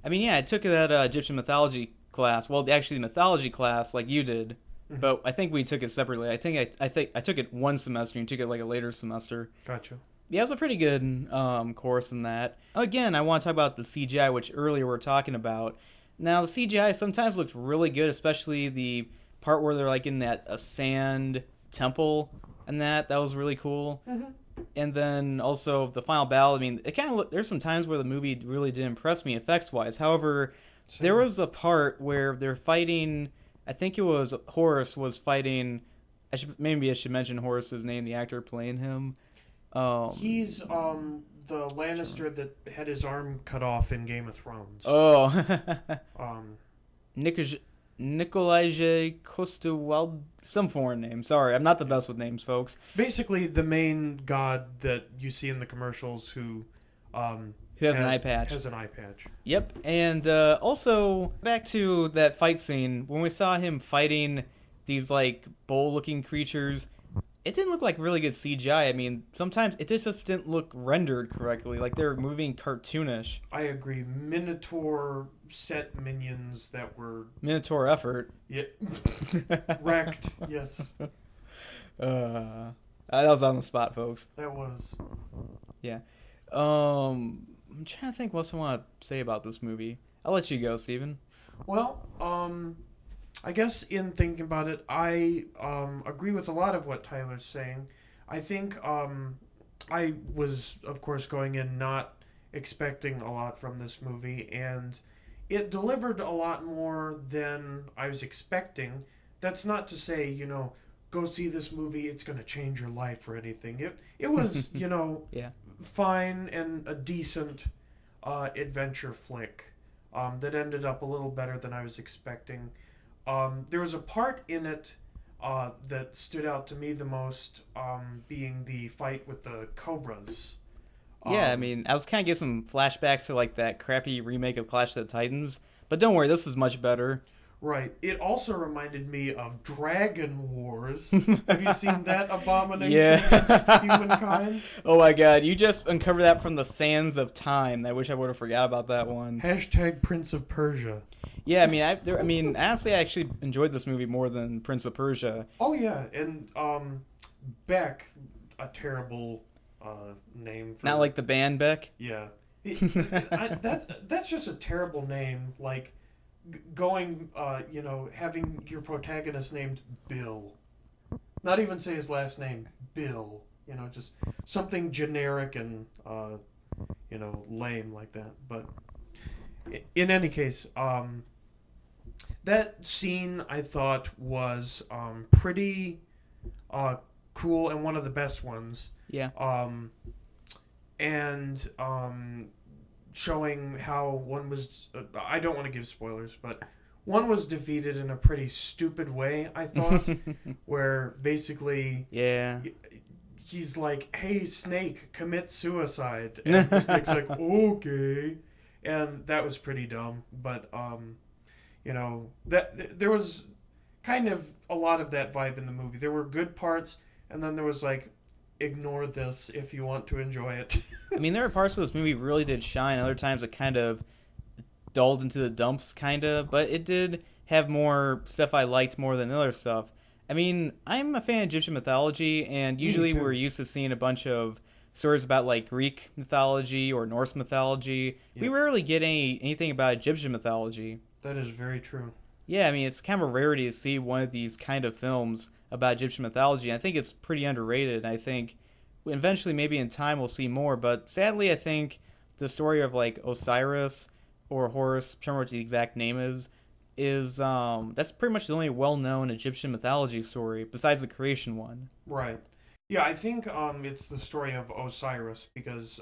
I mean, yeah, I took that Egyptian mythology class. Well, actually, the mythology class, like you did, Mm-hmm. but I think we took it separately. I think I took it one semester, and you took it like a later semester. Gotcha. Yeah, it was a pretty good course in that. Again, I want to talk about the CGI, which earlier we were talking about. Now, the CGI sometimes looked really good, especially the part where they're like in that a sand temple, and that was really cool. Mm-hmm. And then also the final battle. I mean, it kind of there's some times where the movie really did impress me effects wise. However, there Same. was a part where they're fighting. I think it was Horus was fighting. I should mention Horus's name, the actor playing him. Um, He's the Lannister that had his arm cut off in Game of Thrones. oh, Um, Nikolaj Nikolaj Kostewald, some foreign name. Sorry, I'm not the best with names, folks. Basically, the main god that you see in the commercials um, Who has an eye patch? Has an eye patch. Yep, and also back to that fight scene when we saw him fighting these like bull-looking creatures. It didn't look like really good CGI. I mean, sometimes it just didn't look rendered correctly. Like they were moving cartoonish. I agree. Minotaur set minions that were Minotaur effort. yeah, wrecked. Yes, That was on the spot, folks. that was. Yeah. I'm trying to think what else I want to say about this movie. I'll let you go, Steven. Well, I guess in thinking about it, I agree with a lot of what Tyler's saying. I think I was, of course, going in not expecting a lot from this movie, and it delivered a lot more than I was expecting. That's not to say, go see this movie, it's going to change your life or anything. It was, Yeah. fine and a decent adventure flick that ended up a little better than I was expecting. There was a part in it that stood out to me the most, being the fight with the cobras. Yeah, I Um, mean, I was kind of getting some flashbacks to like that crappy remake of Clash of the Titans, but don't worry, this is much better. right. It also reminded me of Dragon Wars. Have you seen that abomination against Yeah. humankind? Oh my god, you just uncovered that from the sands of time. I wish I would have forgot about that one. Hashtag Prince of Persia. Yeah, I mean, honestly, I actually enjoyed this movie more than Prince of Persia. Oh yeah, and Beck, a terrible name for Not like the band Beck. yeah. That's just a terrible name. Like going, having your protagonist named Bill. Not even say his last name, Bill. Just something generic and lame like that. But in any case, that scene I thought was pretty cool and one of the best ones. Yeah. And showing how one was. I don't want to give spoilers, but one was defeated in a pretty stupid way, I thought, where basically Yeah. he's like, "Hey, Snake, commit suicide," and the Snake's like, "Okay," and that was pretty dumb. But that there was kind of a lot of that vibe in the movie. There were good parts, and then there was like, ignore this if you want to enjoy it. I mean, there are parts where this movie really did shine. Other times it kind of dulled into the dumps, kind of. But it did have more stuff I liked more than the other stuff. I mean, I'm a fan of Egyptian mythology, and usually too. we're used to seeing a bunch of stories about like Greek mythology or Norse mythology. We Yep. rarely get anything about Egyptian mythology. That is very true. Yeah, I mean, it's kind of a rarity to see one of these kind of films about Egyptian mythology. I think it's pretty underrated. I think eventually, maybe in time, we'll see more. But sadly, I think the story of like Osiris or Horus, I'm trying to remember what the exact name is that's pretty much the only well-known Egyptian mythology story besides the creation one. Right. Yeah, I think it's the story of Osiris because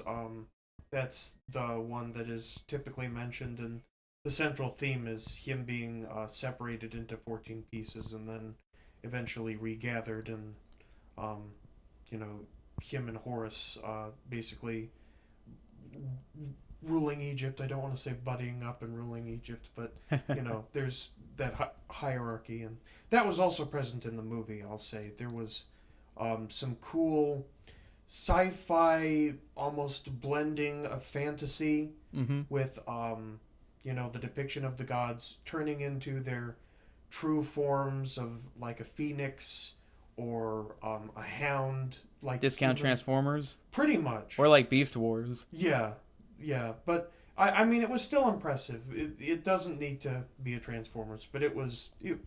that's the one that is typically mentioned, and the central theme is him being separated into 14 pieces and then eventually regathered, and him and Horus basically ruling Egypt. I don't want to say buddying up and ruling Egypt, but there's that hierarchy, and that was also present in the movie. I'll say there was some cool sci-fi almost blending of fantasy Mm-hmm. with the depiction of the gods turning into their true forms of like a phoenix or a hound, like Discount human. Transformers Pretty much. or like Beast Wars. Yeah, yeah, but I mean, it was still impressive. It doesn't need to be a Transformers, but it was it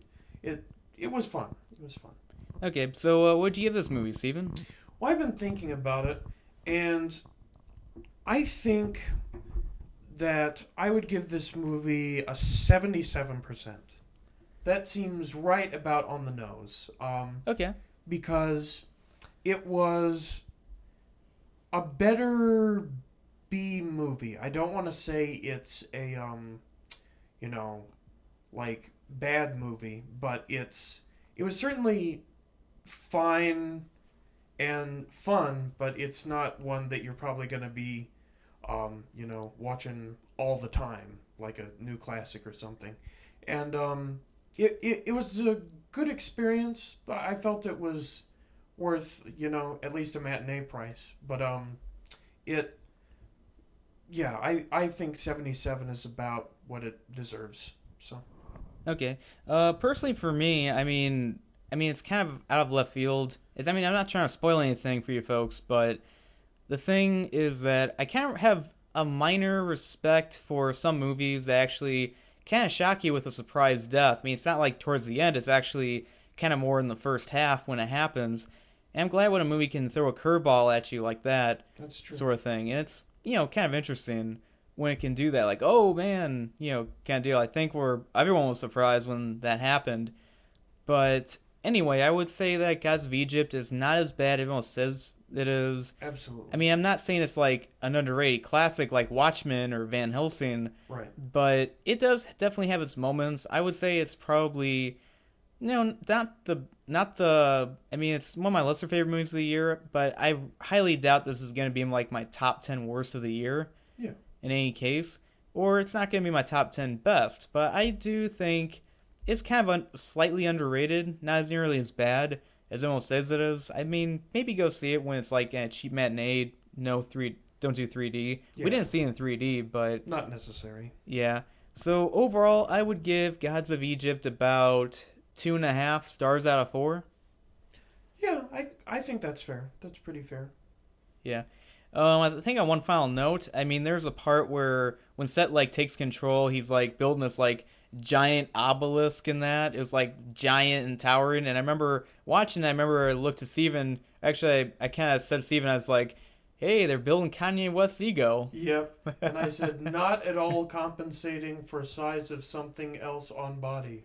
was fun. It was fun. Okay, so what'd you give this movie, Steven? Well, I've been thinking about it, and I think that I would give this movie a 77%. That seems right about on the nose. Okay. Because it was a better B movie. I don't want to say it's a like bad movie, but it was certainly fine and fun, but it's not one that you're probably going to be watching all the time, like a new classic or something. And it was a good experience, but I felt it was worth, at least a matinee price. But I think 77 is about what it deserves. So. Okay. Personally for me, I mean, it's kind of out of left field. I'm not trying to spoil anything for you folks, but the thing is that I kind of have a minor respect for some movies that actually kind of shock you with a surprise death. I mean, it's not like towards the end. It's actually kind of more in the first half when it happens. And I'm glad when a movie can throw a curveball at you like that. That's true. Sort of thing. And it's, kind of interesting when it can do that. Like, oh, man, kind of deal. I think everyone was surprised when that happened. But anyway, I would say that Gods of Egypt is not as bad as everyone says it is. Absolutely. I mean, I'm not saying it's like an underrated classic like Watchmen or Van Helsing. Right. But it does definitely have its moments. I would say it's probably, not the. I mean, it's one of my lesser favorite movies of the year, but I highly doubt this is going to be like my top 10 worst of the year. Yeah. In any case, or it's not going to be my top 10 best, but I do think it's kind of slightly underrated, not as nearly as bad as everyone says it is. I mean, maybe go see it when it's like a cheap matinee. Don't do 3D. Yeah. We didn't see it in 3D, but not necessary. Yeah. So overall, I would give Gods of Egypt about 2.5 stars out of 4. Yeah, I think that's fair. That's pretty fair. Yeah. I think on one final note, I mean, there's a part where when Set like takes control, he's like building this like giant obelisk in that. It was like giant and towering. And I remember watching, I looked to Steven. Actually, I kind of said to Steven, I was like, hey, they're building Kanye West's ego. Yep. And I said, not at all compensating for size of something else on body.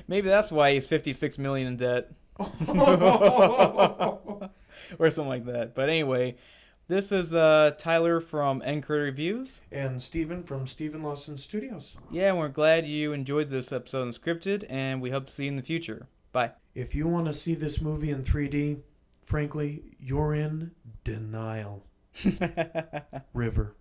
Maybe that's why he's $56 million in debt. Or something like that. But anyway, this is Tyler from End Credit Reviews. And Steven from Steven Lawson Studios. Yeah, we're glad you enjoyed this episode of Unscripted, and we hope to see you in the future. Bye. If you want to see this movie in 3D, frankly, you're in denial. River.